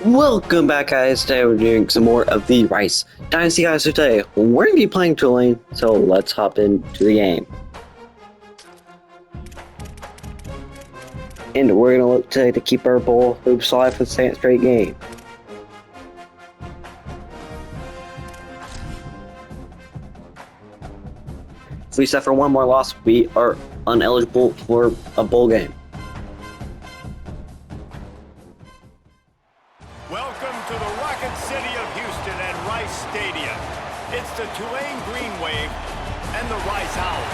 Welcome back, guys. Today we're doing some more of the Rice Dynasty, guys. So today we're going to be playing Tulane, so let's hop into the game. And we're going to look today to keep our bull hoops alive for the second straight game. If we suffer one more loss, we are ineligible for a bowl game. Welcome to the Rocket City of Houston and Rice Stadium. It's the Tulane Green Wave and the Rice Owls.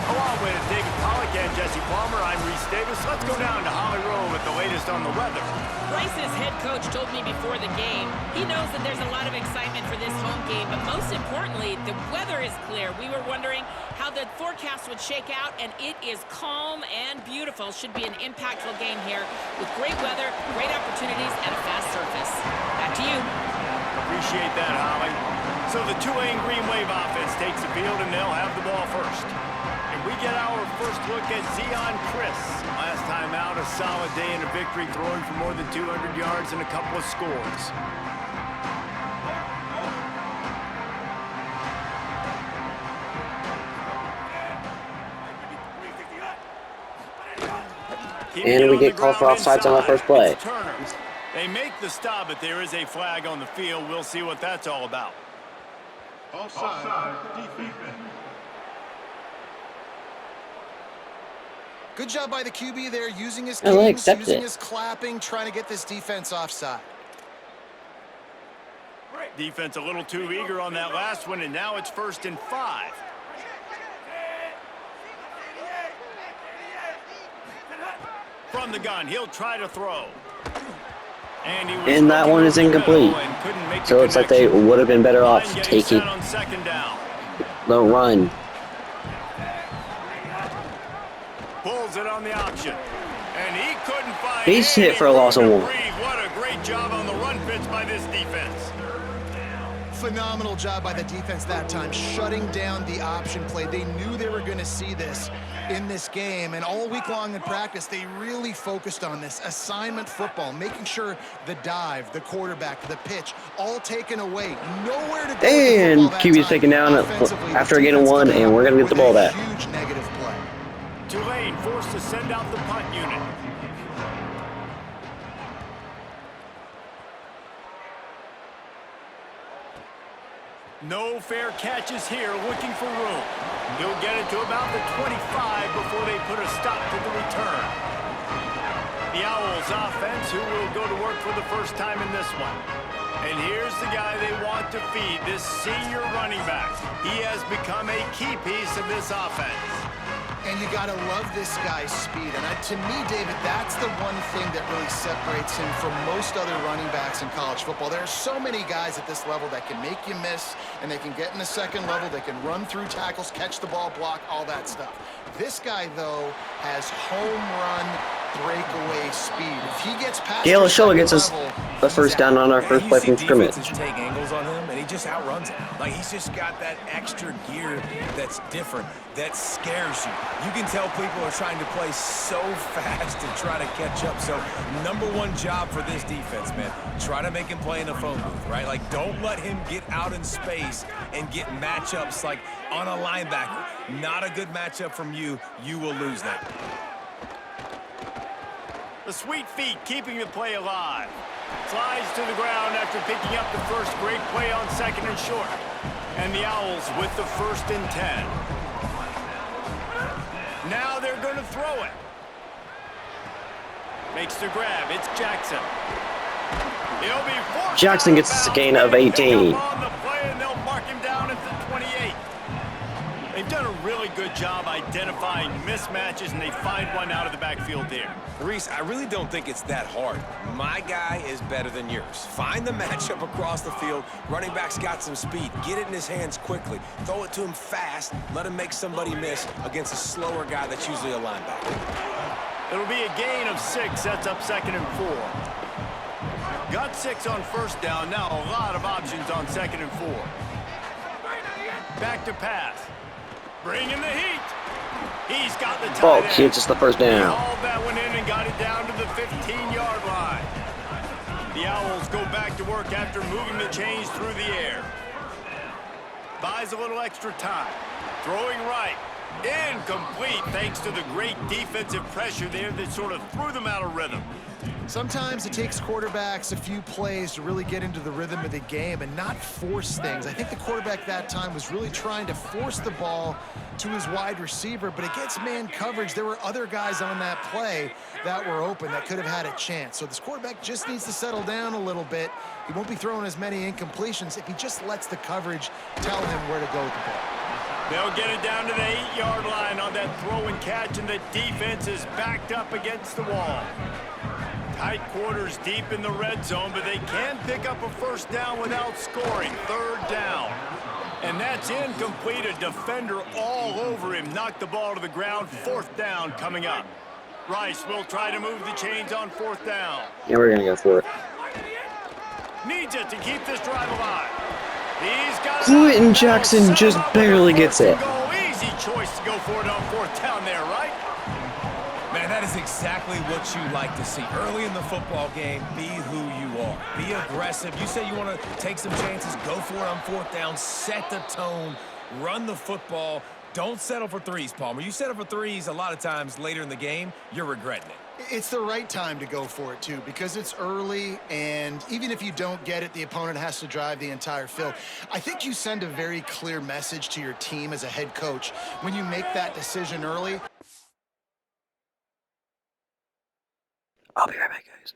Along with David Pollock and Jesse Palmer, I'm Reese Davis. Let's go down to Holly Road with the latest on the weather. Rice's head coach told me before the game, he knows that there's a lot of excitement for this home game, but most importantly, the weather is clear. We were wondering how the forecast would shake out, and it is calm and beautiful. Should be an impactful game here with great weather, great opportunities, and a fast surface. Back to you. Appreciate that, Holly. So the Tulane Green Wave offense takes the field, and they'll have the ball first. And we get our first look at Zion Chris. Last time out, a solid day in a victory, throwing for more than 200 yards and a couple of scores. And we get called for offsides on our first play. They make the stop, but there is a flag on the field. We'll see what that's all about. Offside, defense. Good job by the QB there, using his I kings, accept using it. his clapping, trying to get this defense offside. Defense a little too eager on that last one, and now it's 1st and 5. From the gun, he'll try to throw. And that one is incomplete. So it looks like they would have been better off taking the run. Pulls it on the option. And he couldn't find Base hit for a loss of 1. What a great job on the run pitch by this defense. Phenomenal job by the defense that time, shutting down the option play. They knew they were going to see this in this game, and all week long in practice, they really focused on this assignment football, making sure the dive, the quarterback, the pitch, all taken away. Nowhere to go. And QB's taken down after getting one, and we're going to get the ball back. Huge negative play. Tulane forced to send out the punt unit. No fair catches here, looking for room. He'll get it to about the 25 before they put a stop to the return. The Owls offense, who will go to work for the first time in this one. And here's the guy they want to feed, this senior running back. He has become a key piece of this offense. And you got to love this guy's speed. And to me, David, that's the one thing that really separates him from most other running backs in college football. There are so many guys at this level that can make you miss, and they can get in the second level. They can run through tackles, catch the ball, block, all that stuff. This guy, though, has home run breakaway speed. If he gets past Gale Show gets us the first down on our first play from scrimmage. Take angles on him, and he just outruns it. Like, he's just got that extra gear that's different, that scares you. You can tell people are trying to play so fast and try to catch up. So, #1 job for this defense, man. Try to make him play in a phone booth, right? Like, don't let him get out in space and get matchups like on a linebacker. Not a good matchup from you. You will lose that. The sweet feet keeping the play alive. Slides to the ground after picking up the first. Great play on 2nd and short. And the Owls with the 1st and 10. Now they're going to throw it. Makes the grab. It's Jackson. He'll be forced. Jackson gets a gain of 18. On the play, and they'll mark him down at the 28. They've done a really good job identifying mismatches, and they find one out of the backfield there. Reese, I really don't think it's that hard. My guy is better than yours. Find the matchup across the field. Running back's got some speed. Get it in his hands quickly. Throw it to him fast. Let him make somebody miss against a slower guy that's usually a linebacker. It'll be a gain of 6. Sets up 2nd and 4. Got 6 on 1st down. Now a lot of options on 2nd and 4. Back to pass. Bringing the heat. He's got the tight end. It's just the first down. He hauled that one in and got it down to the 15-yard line. The Owls go back to work after moving the chains through the air. Buys a little extra time. Throwing right. Incomplete thanks to the great defensive pressure there that sort of threw them out of rhythm. Sometimes it takes quarterbacks a few plays to really get into the rhythm of the game and not force things. I think the quarterback that time was really trying to force the ball to his wide receiver, but against man coverage, there were other guys on that play that were open that could have had a chance. So this quarterback just needs to settle down a little bit. He won't be throwing as many incompletions if he just lets the coverage tell him where to go with the ball. They'll get it down to the 8-yard line on that throw and catch, and the defense is backed up against the wall. Tight quarters deep in the red zone, but they can pick up a first down without scoring. Third down. And that's incomplete. A defender all over him. Knocked the ball to the ground. Fourth down coming up. Rice will try to move the chains on fourth down. Yeah, we're going to go for it. Needs it to keep this drive alive. He's got Quentin Jackson just barely gets it. Easy choice to go for it on fourth down there, right? Man, that is exactly what you like to see. Early in the football game, be who you are. Be aggressive. You say you want to take some chances, go for it on fourth down, set the tone, run the football. Don't settle for threes, Palmer. You settle for threes a lot of times later in the game, you're regretting it. It's the right time to go for it, too, because it's early, and even if you don't get it, the opponent has to drive the entire field. I think you send a very clear message to your team as a head coach when you make that decision early. I'll be right back, guys.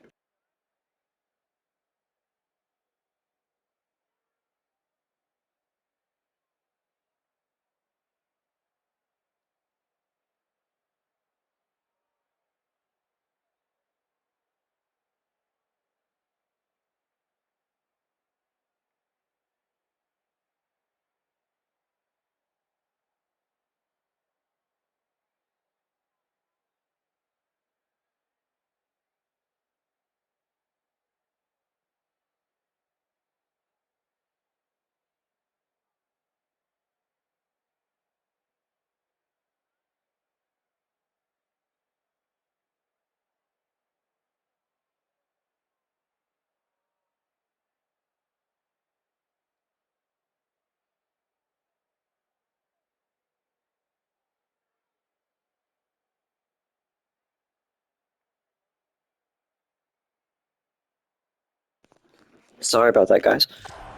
Sorry about that, guys.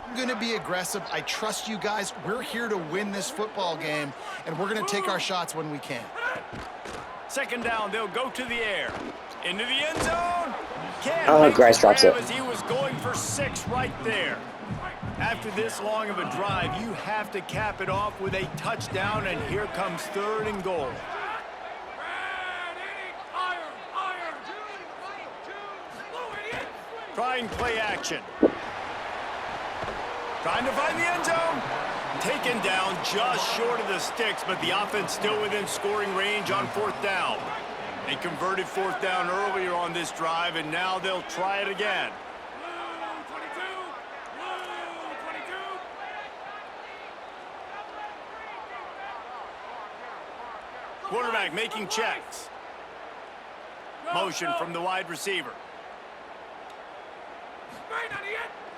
I'm going to be aggressive. I trust you guys. We're here to win this football game, and we're going to take our shots when we can. Second down, they'll go to the air. Into the end zone. Grice drops it. As he was going for 6 right there. After this long of a drive, you have to cap it off with a touchdown, and here comes third and goal. Trying play action. Trying to find the end zone. Taken down just short of the sticks, but the offense still within scoring range on fourth down. They converted fourth down earlier on this drive, and now they'll try it again. Quarterback making checks. Motion from the wide receiver.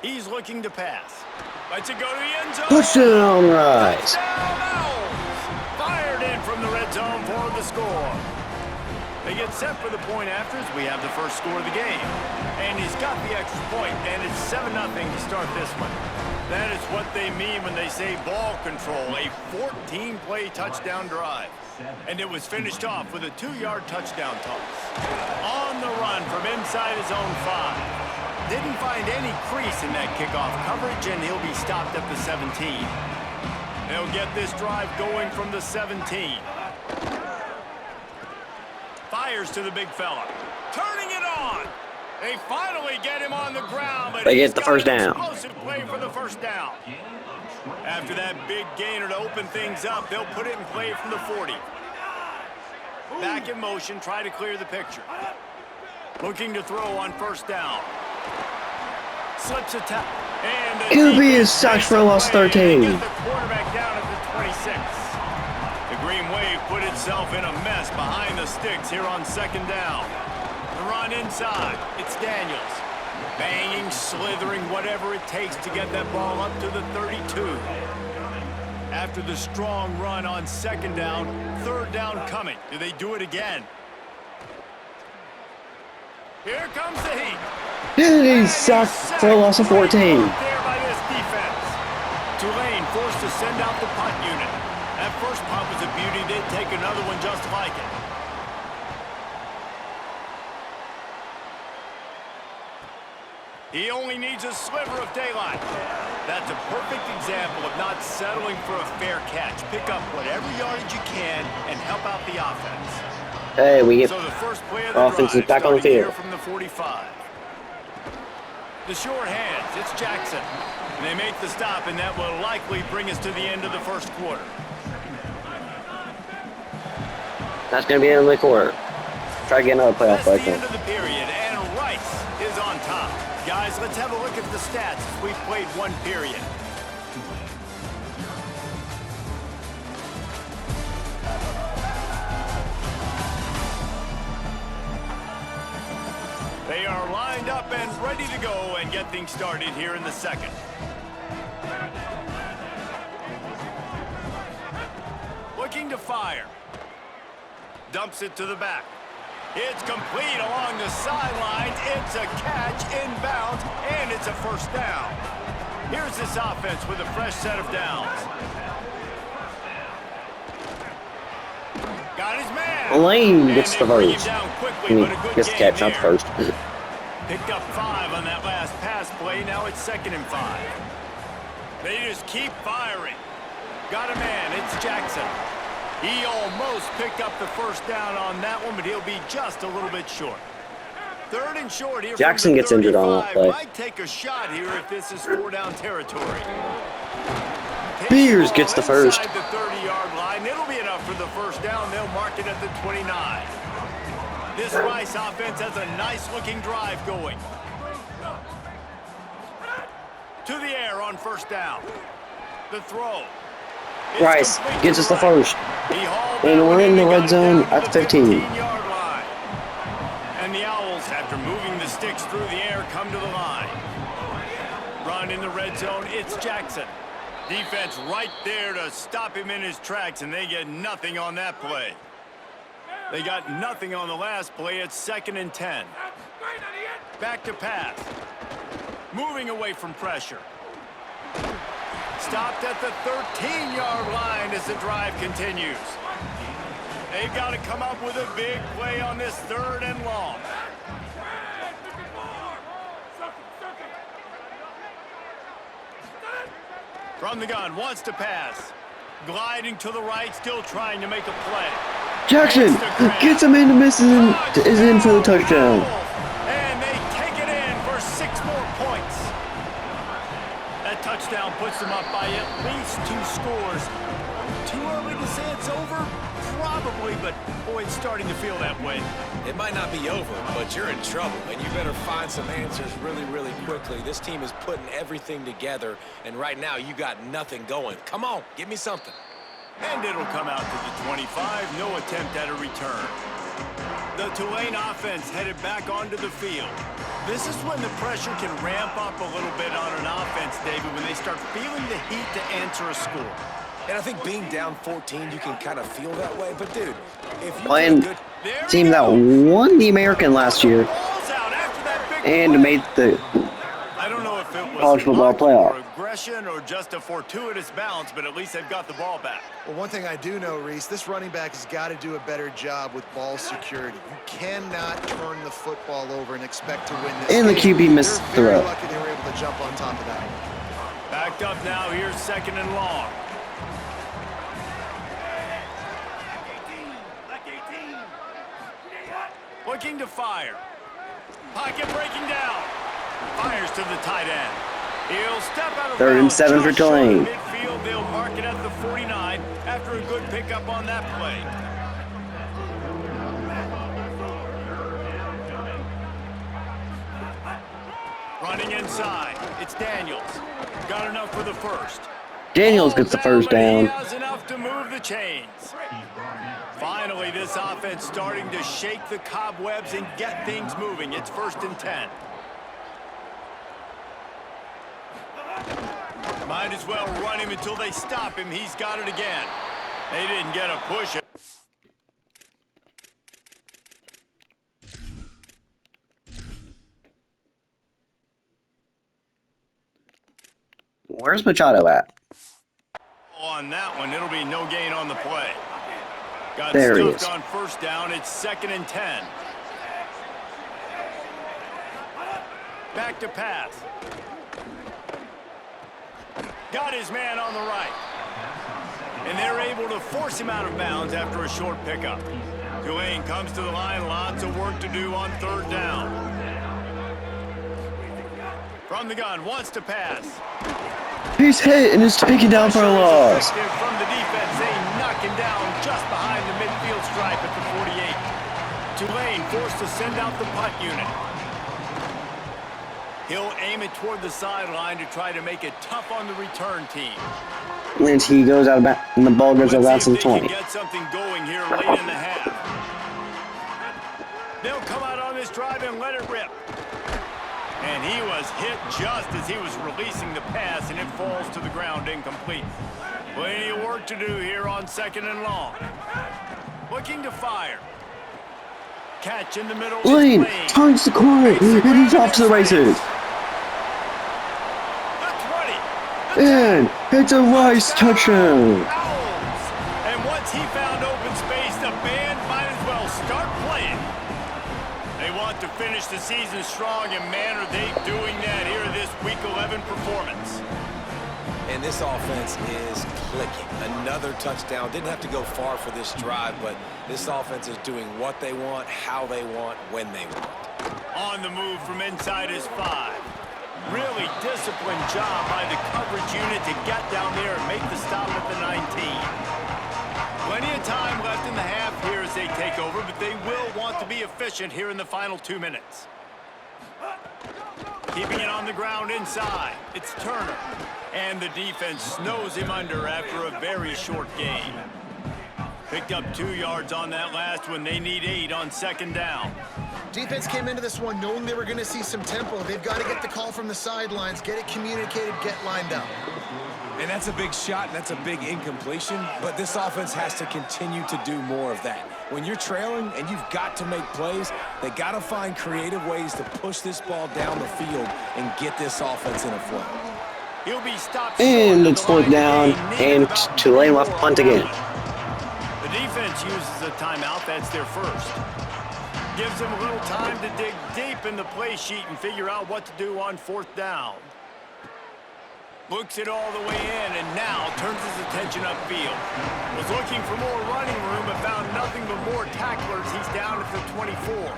He's looking to pass. Lets it go to the end zone. Touchdown, Rice. Fired in from the red zone for the score. They get set for the point afters. We have the first score of the game. And he's got the extra point, and it's 7-0 to start this one. That is what they mean when they say ball control, a 14-play touchdown drive. And it was finished off with a 2-yard touchdown toss. On the run from inside his own 5. Didn't find any crease in that kickoff coverage, and he'll be stopped at the 17. They'll get this drive going from the 17. Fires to the big fella. Turning it on. They finally get him on the ground, but they get the first down. Explosive play for the first down. After that big gainer to open things up, they'll put it in play from the 40. Back in motion, try to clear the picture. Looking to throw on first down. Slips a tap. QB is sacked for a loss 13. Get the quarterback down at the 26. The Green Wave put itself in a mess behind the sticks here on second down. The run inside. It's Daniels. Banging, slithering, whatever it takes to get that ball up to the 32. After the strong run on second down, third down coming. Do they do it again? Here comes the heat. He's sacked for a loss of 14. There by this defense. Tulane forced to send out the punt unit. That first punt was a beauty. They'd take another one just like it. He only needs a sliver of daylight. That's a perfect example of not settling for a fair catch. Pick up whatever yardage you can and help out the offense. Hey, we get So the first play of the offense is drive, back on the starting field. here from the 45. The short hands, it's Jackson. And they make the stop, and that will likely bring us to the end of the first quarter. That's going to be the end of the quarter. Try to get another playoff That's play. the end of the period, and Rice is on top. Guys, let's have a look at the stats as we've played one period. They are lined up and ready to go and get things started here in the second. Looking to fire. Dumps it to the back. It's complete along the sidelines. It's a catch inbounds, and it's a first down. Here's this offense with a fresh set of downs. Got his man. Lane gets the And they bring him first. down I quickly, mean, but a good gets the game catch, not the there. first. Picked up 5 on that last pass play. Now it's 2nd and 5. They just keep firing. Got a man. It's Jackson. He almost picked up the first down on that one, but he'll be just a little bit short. 3rd and short here. Jackson from the gets injured on that 35. play. Might take a shot here if this is 4-down territory. Takes Beers the gets the ball first. inside the 30-yard line. It'll be enough for the first down. They'll mark it at the 29. This Rice offense has a nice-looking drive going. To the air on first down. The throw. It's Rice complete gets to us the right. first. He hauled And that we're one in the and red got it zone down to at the 15. 15-yard line. And the Owls, after moving the sticks through the air, come to the line. Run in the red zone, it's Jackson. Defense right there to stop him in his tracks, and they get nothing on that play. They got nothing on the last play. It's 2nd and 10. Back to pass. Moving away from pressure. Stopped at the 13-yard line as the drive continues. They've got to come up with a big play on this 3rd and long. From the gun, wants to pass. Gliding to the right, still trying to make a play. Jackson gets him in, misses, is in for the touchdown. And they take it in for 6 more points. That touchdown puts them up by at least 2 scores. Too early to say it's over? Probably, but boy, it's starting to feel that way. It might not be over, but you're in trouble, and you better find some answers really, really quickly. This team is putting everything together, and right now you got nothing going. Come on, give me something. And it'll come out to the 25. No attempt at a return. The Tulane offense headed back onto the field. This is when the pressure can ramp up a little bit on an offense, David, when they start feeling the heat to answer a score. And I think being down 14, you can kind of feel that way. But, dude, if you Playing get a good... team that won the American last year Ball's out after that big and play. made the I don't know if it was college football luck playoff. or aggression or just a fortuitous bounce, but at least they've got the ball back. Well, one thing I do know, Reese, this running back has got to do a better job with ball security. You cannot turn the football over and expect to win this And the game. QB missed They're the very throw. lucky they were able to jump on top of that. Backed up now. Here's 2nd and long. Looking to fire. Pocket breaking down. Fires to the tight end. He'll step out of 3rd and bounds 7 for just short of Tulane. midfield. They'll mark it at the 49 after a good pickup on that play. Running inside. It's Daniels. Got enough for the first. Daniels gets the first But he down. has enough to move the chains. Finally, this offense starting to shake the cobwebs and get things moving. It's 1st and 10. Might as well run him until they stop him. He's got it again. They didn't get a push. Where's Machado at? On that one, it'll be no gain on the play. Got There he stuffed is. on first down. It's 2nd and 10. Back to pass. Got his man on the right. And they're able to force him out of bounds after a short pickup. Tulane comes to the line. Lots of work to do on 3rd down. From the gun, wants to pass. He's hit and is taken down for a Pressure is loss. effective from the defense. They knock him down just behind the midfield stripe at the 48. Tulane forced to send out the punt unit. He'll aim it toward the sideline to try to make it tough on the return team. And he goes out of bounds, and the ball goes out of bounds Let's to see the if they 20. can get something going here late in the half. They'll come out on this drive and let it rip. And he was hit just as he was releasing the pass, and it falls to the ground incomplete. Plenty of work to do here on 2nd and long. Looking to fire. Catch in the middle. Lane turns the corner and he's off to the races. The 20. And it's a Rice touchdown. Owls. And once he found open space, the band might as well start playing. They want to finish the season strong, and man, are they doing that here in this Week 11 performance. And this offense is clicking. Another touchdown. Didn't have to go far for this drive, but this offense is doing what they want, how they want, when they want. On the move from inside his 5. Really disciplined job by the coverage unit to get down there and make the stop at the 19. Plenty of time left in the half here as they take over, but they will want to be efficient here in the final 2 minutes. Keeping it on the ground inside. It's Turner. And the defense snows him under after a very short gain. Picked up 2 yards on that last one. They need 8 on 2nd down. Defense came into this one knowing they were going to see some tempo. They've got to get the call from the sidelines, get it communicated, get lined up. And that's a big shot, and that's a big incompletion, but this offense has to continue to do more of that. When you're trailing and you've got to make plays, they got to find creative ways to push this ball down the field and get this offense in a flow. He'll be stopped And short it's of the slowed line. down, They need and about Tulane will 3 punt more again. on. The defense uses a timeout. That's their first. Gives them a little time to dig deep in the play sheet and figure out what to do on 4th down. Looks it all the way in, and now turns his attention upfield. Was looking for more running room, but found nothing but more tacklers. He's down at the 24.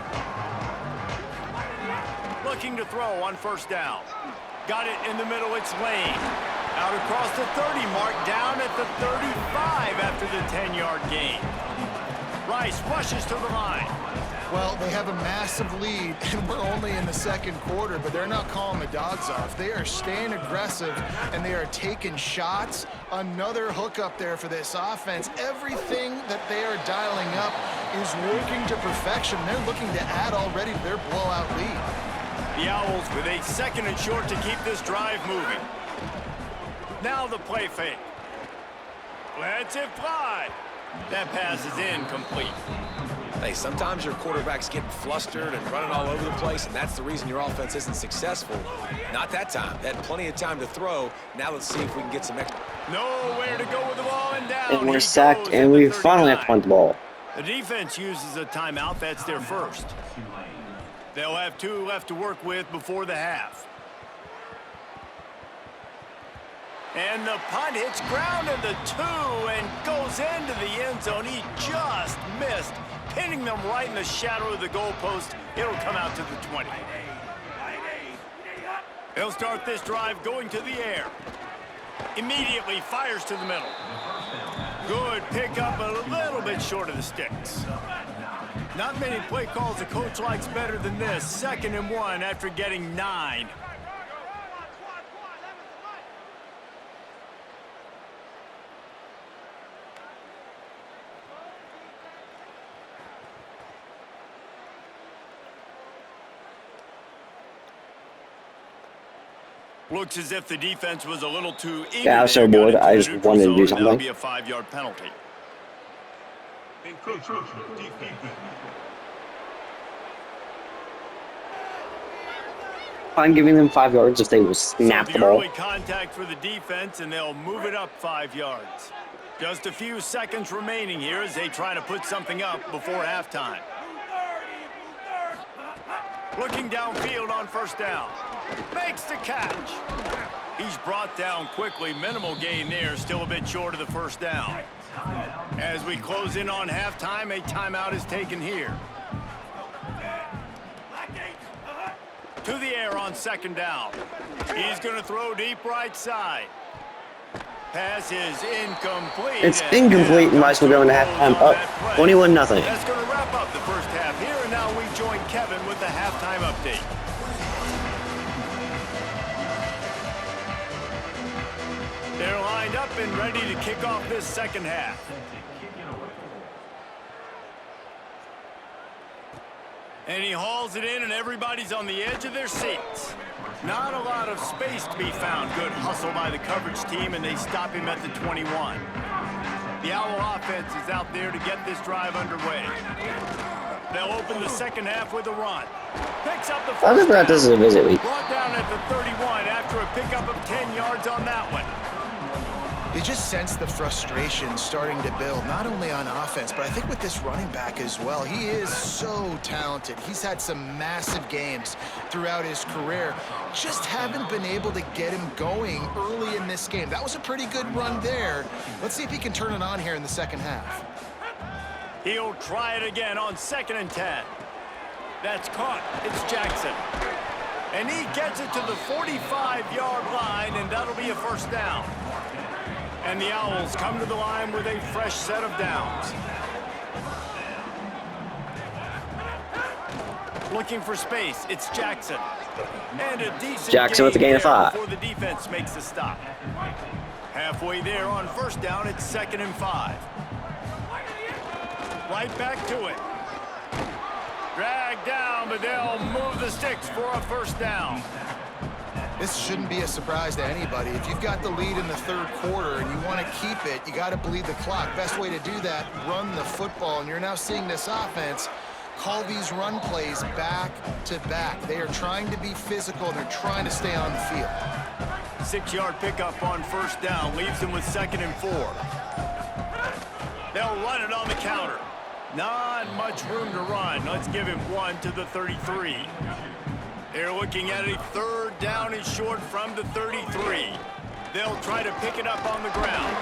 Looking to throw on 1st down. Got it in the middle, it's Lane. Out across the 30 mark, down at the 35 after the 10-yard gain. Rice rushes to the line. Well, they have a massive lead, and we're only in the 2nd quarter, but they're not calling the dogs off. They are staying aggressive, and they are taking shots. Another hook up there for this offense. Everything that they are dialing up is working to perfection. They're looking to add already to their blowout lead. The Owls with a 2nd and short to keep this drive moving. Now the play fake. Lets it fly. That pass is incomplete. Hey, sometimes your quarterback's getting flustered and running all over the place, and that's the reason your offense isn't successful. Not that time. They had plenty of time to throw. Now let's see if we can get some extra. Nowhere to go with the ball, and down And we're he sacked, goes and at the we finally have to 39. punt the ball. The defense uses a timeout. That's their first. They'll have 2 left to work with before the half. And the punt hits ground in the 2 and goes into the end zone. He just missed, pinning them right in the shadow of the goalpost. It'll come out to the 20. They'll start this drive going to the air. Immediately fires to the middle. Good pickup, a little bit short of the sticks. Not many play calls a coach likes better than this. 2nd and 1 after getting 9. Looks as if the defense was a little too eager. Yeah, I was so there, got bored, into I the just neutral wanted to do zone, and that'll something. be a 5-yard penalty. Encroachment defense. I'm giving them 5 yards if they will So snap the the ball. early contact for the defense, and they'll move it up 5 yards. Just a few seconds remaining here as they try to put something up before halftime. Looking downfield on first down. Makes the catch. He's brought down quickly. Minimal gain there. Still a bit short of the first down. As we close in on halftime, a timeout is taken here. To the air on second down. He's going to throw deep right side. Pass is incomplete. It's incomplete, and Rice will go into halftime up 21-0. That's going to wrap up the first half here, and now we join Kevin with the halftime update. They're lined up and ready to kick off this second half. And he hauls it in, and everybody's on the edge of their seats. Not a lot of space to be found. Good hustle by the coverage team, and they stop him at the 21. The Owl offense is out there to get this drive underway. They'll open the second half with a run. Picks up the first I remember down. this is a visit week. Brought down at the 31 after a pickup of 10 yards on that one. You just sense the frustration starting to build, not only on offense, but I think with this running back as well. He is so talented. He's had some massive games throughout his career. Just haven't been able to get him going early in this game. That was a pretty good run there. Let's see if he can turn it on here in the second half. He'll try it again on 2nd and 10. That's caught. It's Jackson. And he gets it to the 45-yard line, and that'll be a first down. And the Owls come to the line with a fresh set of downs. Looking for space, it's Jackson. And a decent Jackson with a gain of 5. before the defense makes the stop. Halfway there on first down, it's 2nd and 5. Right back to it. Dragged down, but they'll move the sticks for a first down. This shouldn't be a surprise to anybody. If you've got the lead in the third quarter and you want to keep it, you got to bleed the clock. Best way to do that, run the football. And you're now seeing this offense call these run plays back to back. They are trying to be physical, and they're trying to stay on the field. 6-yard pickup on first down leaves them with 2nd and 4. They'll run it on the counter. Not much room to run. Let's give him 1 to the 33. They're looking at a 3rd down and short from the 33. They'll try to pick it up on the ground.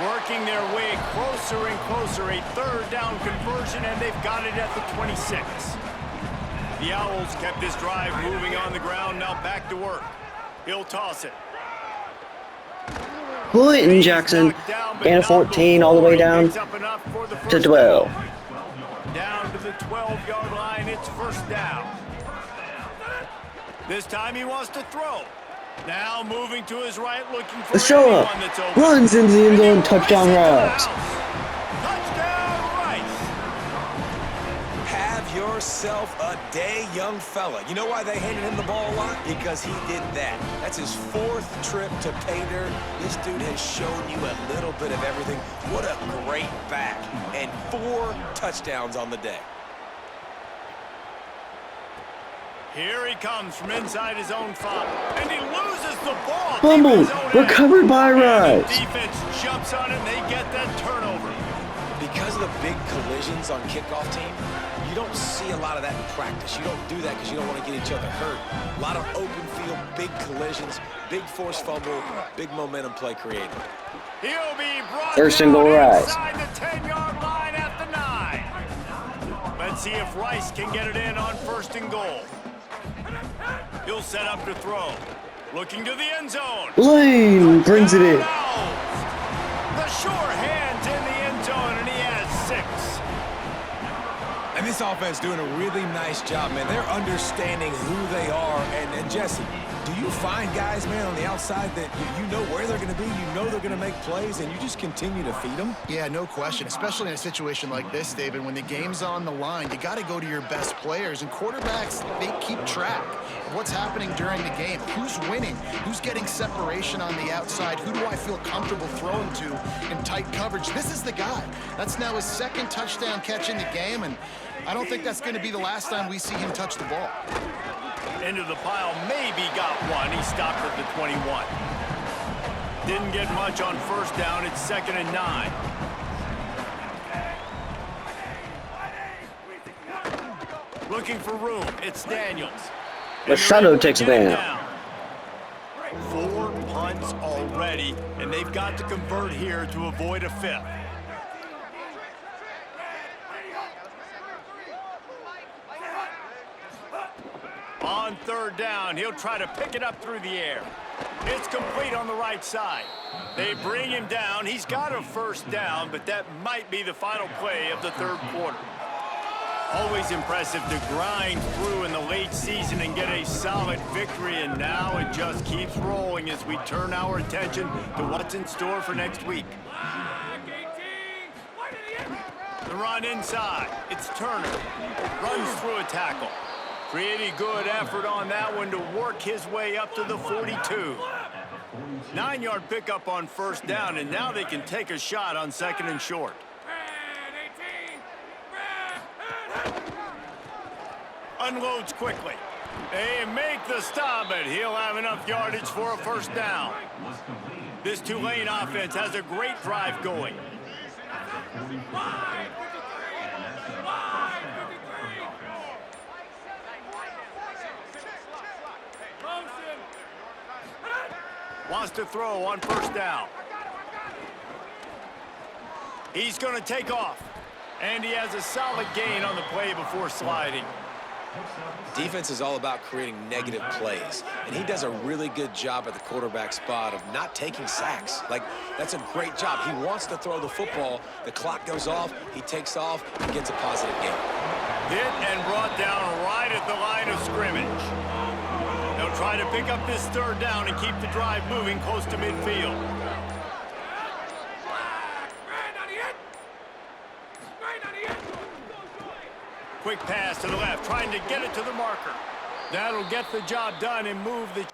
Working their way closer and closer. A 3rd down conversion, and they've got it at the 26. The Owls kept this drive moving on the ground. Now back to work. He'll toss it. Clinton Jackson, gain of 14 all the way down to 12. Down to the 12-yard line, it's first down. This time he wants to throw. Now moving to his right, looking for Show anyone that's open. runs into the end zone, touchdown Rice. Touchdown Rice. Have yourself a day, young fella. You know why they handed him the ball a lot? Because he did that. That's his 4th trip to pay dirt. This dude has shown you a little bit of everything. What a great back. And 4 touchdowns on the day. Here he comes from inside his own 5. And he loses the ball. Fumble, recovered by Rice. The defense jumps on it, and they get that turnover. Because of the big collisions on kickoff team, you don't see a lot of that in practice. You don't do that because you don't want to get each other hurt. A lot of open field, big collisions, big force fumble, big momentum play created. He'll be brought First and goal, down Rice. inside the 10-yard line at the 9. Let's see if Rice can get it in on 1st and goal. He'll set up to throw. Looking to the end zone. Lane brings it in. The sure hands in the end zone, and he has 6. And this offense doing a really nice job, man. They're understanding who they are. And Jesse, do you find guys, man, on the outside that you know where they're going to be, you know they're going to make plays, and you just continue to feed them? Yeah, no question, especially in a situation like this, David. When the game's on the line, you got to go to your best players, and quarterbacks, they keep track of what's happening during the game. Who's winning? Who's getting separation on the outside? Who do I feel comfortable throwing to in tight coverage? This is the guy. That's now his second touchdown catch in the game, and I don't think that's going to be the last time we see him touch the ball. Into the pile, maybe got one. He stopped at the 21. Didn't get much on first down. It's 2nd and 9. Looking for room. It's Daniels. Machado takes a down. 4 punts already, and they've got to convert here to avoid a 5th. On 3rd down, he'll try to pick it up through the air. It's complete on the right side. They bring him down. He's got a 1st down, but that might be the final play of the 3rd quarter. Always impressive to grind through in the late season and get a solid victory, and now it just keeps rolling as we turn our attention to what's in store for next week. The run inside. It's Turner. Runs through a tackle. Pretty good effort on that one to work his way up to the 42. 9-yard pickup on 1st down, and now they can take a shot on 2nd and short. Unloads quickly. They make the stop, but he'll have enough yardage for a 1st down. This Tulane offense has a great drive going. Wants to throw on 1st down. He's going to take off. And he has a solid gain on the play before sliding. Defense is all about creating negative plays, and he does a really good job at the quarterback spot of not taking sacks. Like, that's a great job. He wants to throw the football. The clock goes off. He takes off and gets a positive gain. Hit and brought down right at the line of scrimmage. They'll try to pick up this 3rd down and keep the drive moving close to midfield. Quick pass to the left, trying to get it to the marker. That'll get the job done and move the...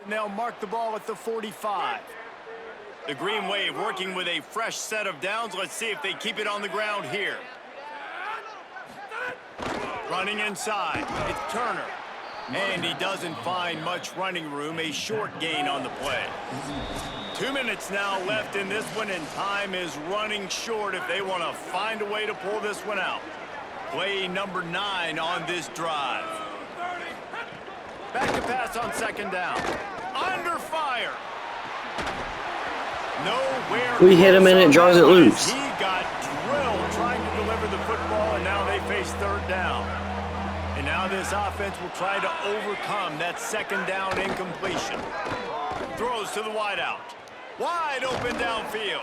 And they'll mark the ball at the 45. The Green Wave working with a fresh set of downs. Let's see if they keep it on the ground here. Running inside, it's Turner. And he doesn't find much running room, a short gain on the play. 2 minutes now left in this one, and time is running short if they want to find a way to pull this one out. Play number 9 on this drive. Back to pass on 2nd down. Under fire. Nowhere. We hit him and it draws it loose. He got drilled trying to deliver the football, and now they face 3rd down. And now this offense will try to overcome that 2nd down incompletion. Throws to the wideout. Wide open downfield.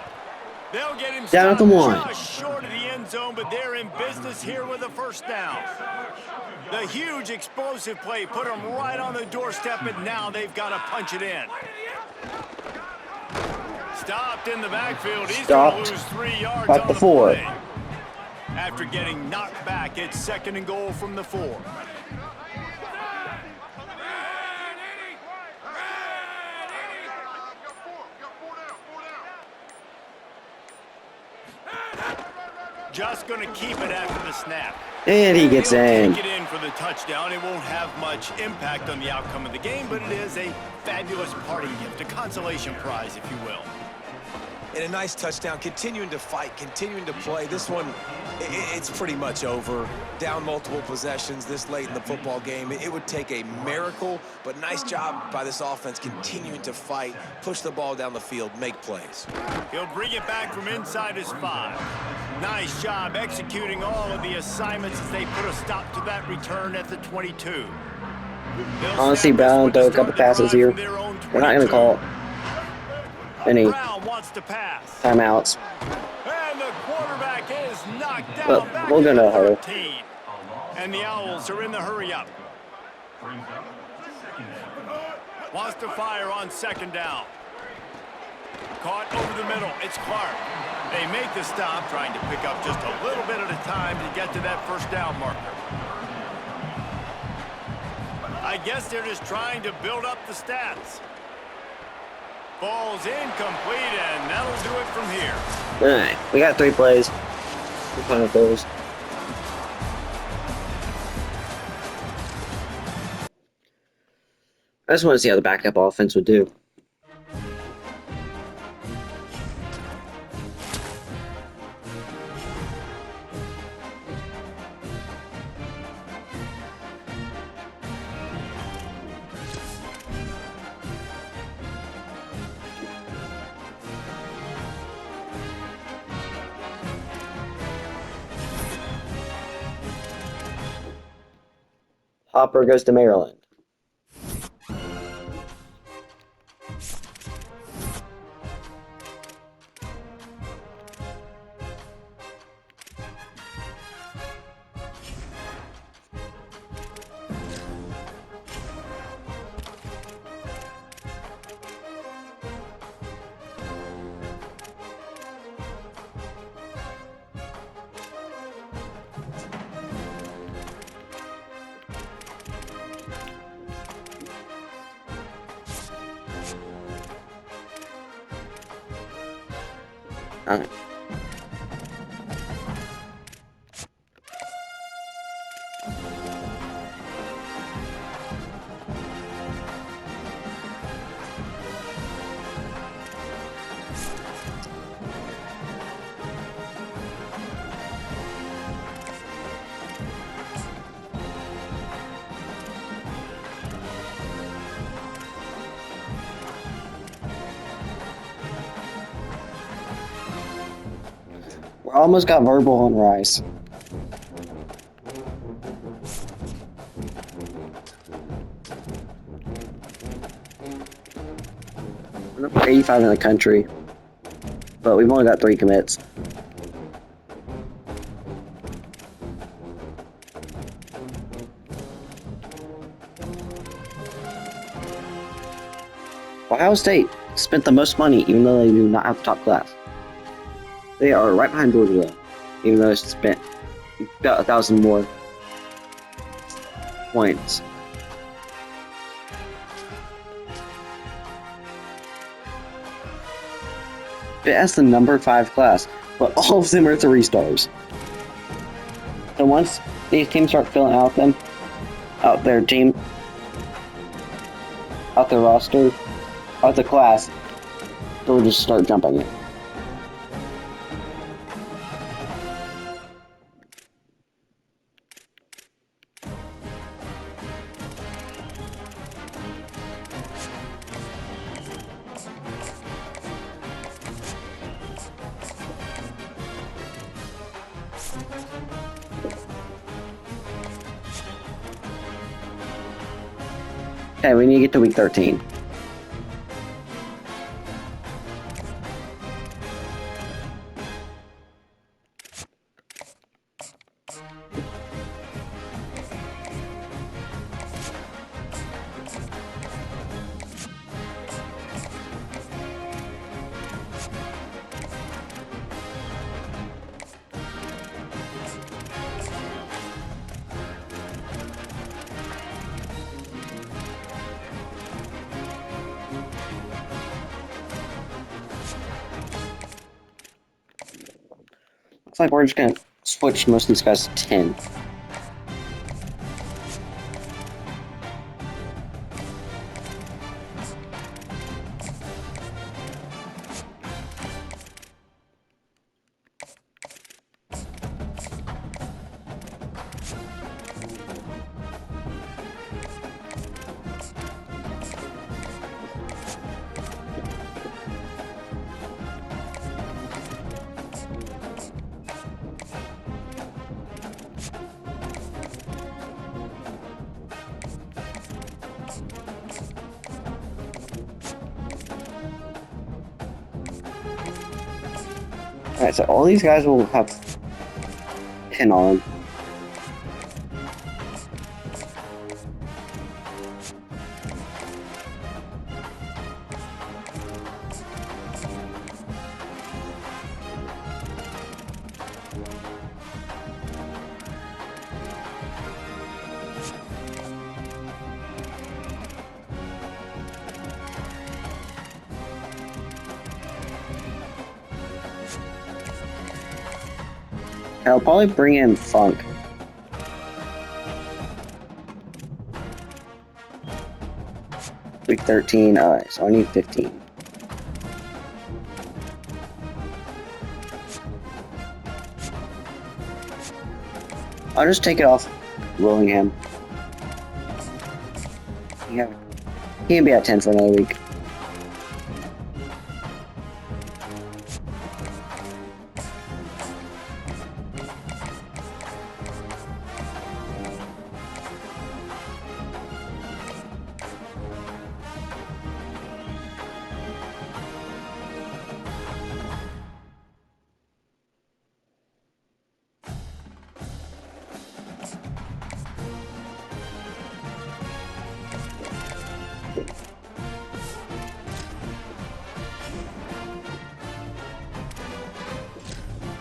They'll get him down at the 1. just short of the end zone, but they're in business here with a 1st down. The huge explosive play put them right on the doorstep, and now they've got to punch it in. Stopped in the backfield. He's going to lose 3 yards on the play. After getting knocked back, it's 2nd and goal from the 4. Just going to keep it after the snap. And he gets in. Take it in for the touchdown. It won't have much impact on the outcome of the game, but it is a fabulous parting gift, a consolation prize, if you will. And a nice touchdown, continuing to fight, continuing to play. This one, it's pretty much over. Down multiple possessions this late in the football game. It would take a miracle, but nice job by this offense continuing to fight, push the ball down the field, make plays. He'll bring it back from inside his 5. Nice job executing all of the assignments as they put a stop to that return at the 22. Honestly, Brown throw a couple passes here. We're not going to call it. any Brown wants to pass. timeouts. And the quarterback is knocked down But back we'll at go the to her. 13. And the Owls are in the hurry-up. Wants to fire on second down. Caught over the middle. It's Clark. They make the stop, trying to pick up just a little bit at a time to get to that first down marker. I guess they're just trying to build up the stats. Ball's incomplete, and that'll do it from here. All right, we got 3 plays. We're fine with those. I just want to see how the backup offense would do. Hopper goes to Maryland. Alright. We almost got verbal on Rice. We're number 85 in the country, but we've only got 3 commits. Ohio State spent the most money, even though they do not have the top class. They are right behind Georgia, though, even though they spent about 1,000 more points. It has the number 5 class, but all of them are 3 stars. So once these teams start filling out their team, out their roster, out the class, they'll just start jumping it. Okay, we need to get to week 13. Looks like we're just gonna switch most of these guys to 10. Alright, so all these guys will have pin on them. I'll probably bring in Funk. Week 13, alright, so I need 15. I'll just take it off Willingham. Yeah, he can be at 10 for another week.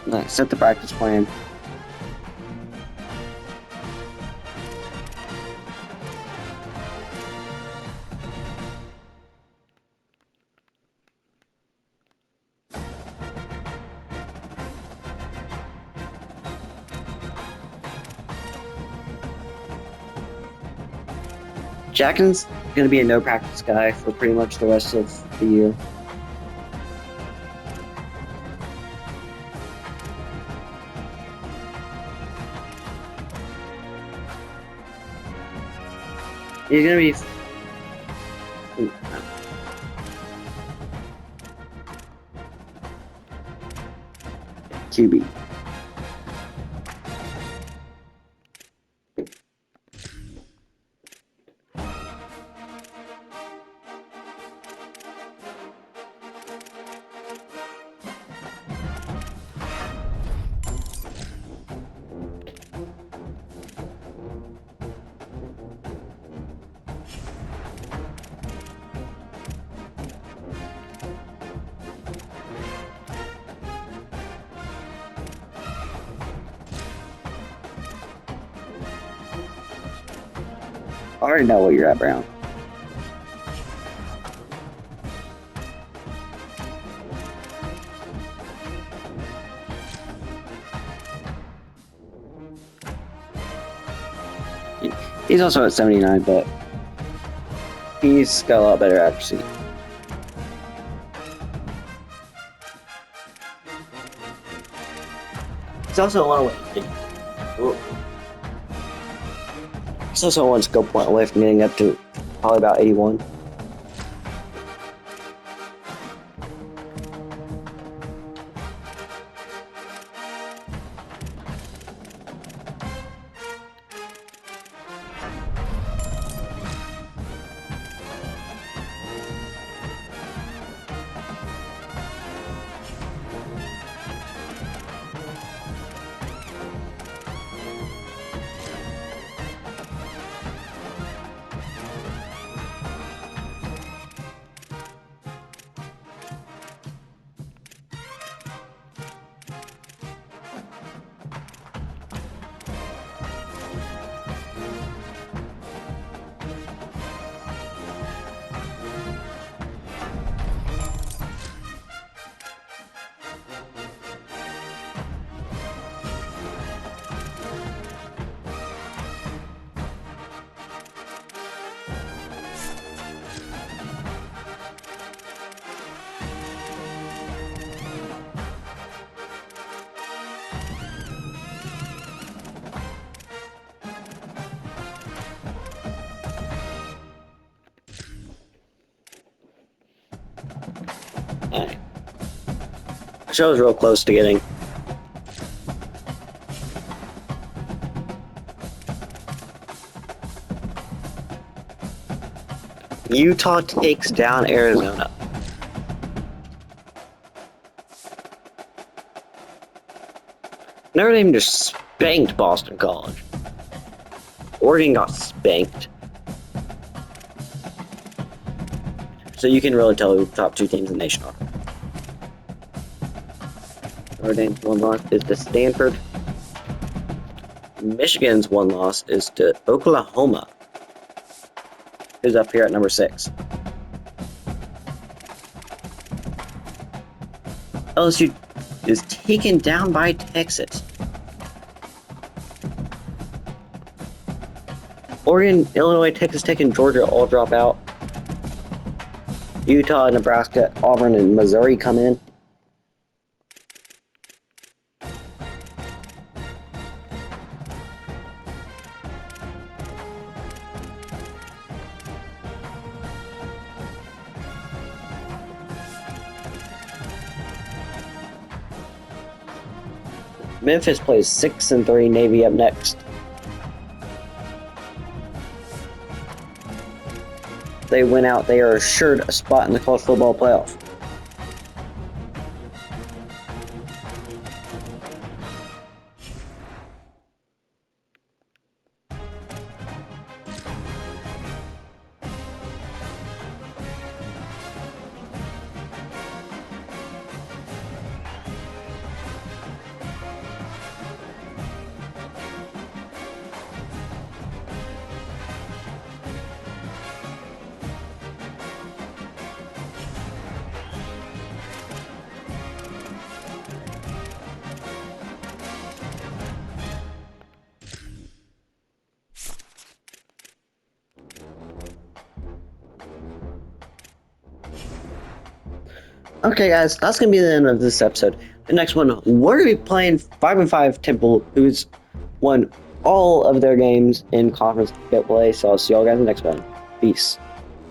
Nice, set the practice plan. Jacken's gonna be a no practice guy for pretty much the rest of the year. He's gonna be QB. I already know what you're at, Brown. He's also at 79, but he's got a lot better accuracy. He's also one skill point away from getting up to probably about 81. Alright. The show was real close to getting. Utah takes down Arizona. Notre Dame just spanked Boston College. Oregon got spanked. So you can really tell who the top 2 teams in the nation are. Notre Dame's one loss is to Stanford. Michigan's one loss is to Oklahoma, who's up here at number 6. LSU is taken down by Texas. Oregon, Illinois, Texas Tech, and Georgia all drop out. Utah, Nebraska, Auburn, and Missouri come in. Memphis plays 6-3, Navy up next. They win out, they are assured a spot in the college football playoff. Okay, guys, that's gonna be the end of this episode. The next one, we're gonna be playing 5-5 Temple, who's won all of their games in conference play. So I'll see y'all guys in the next one. Peace.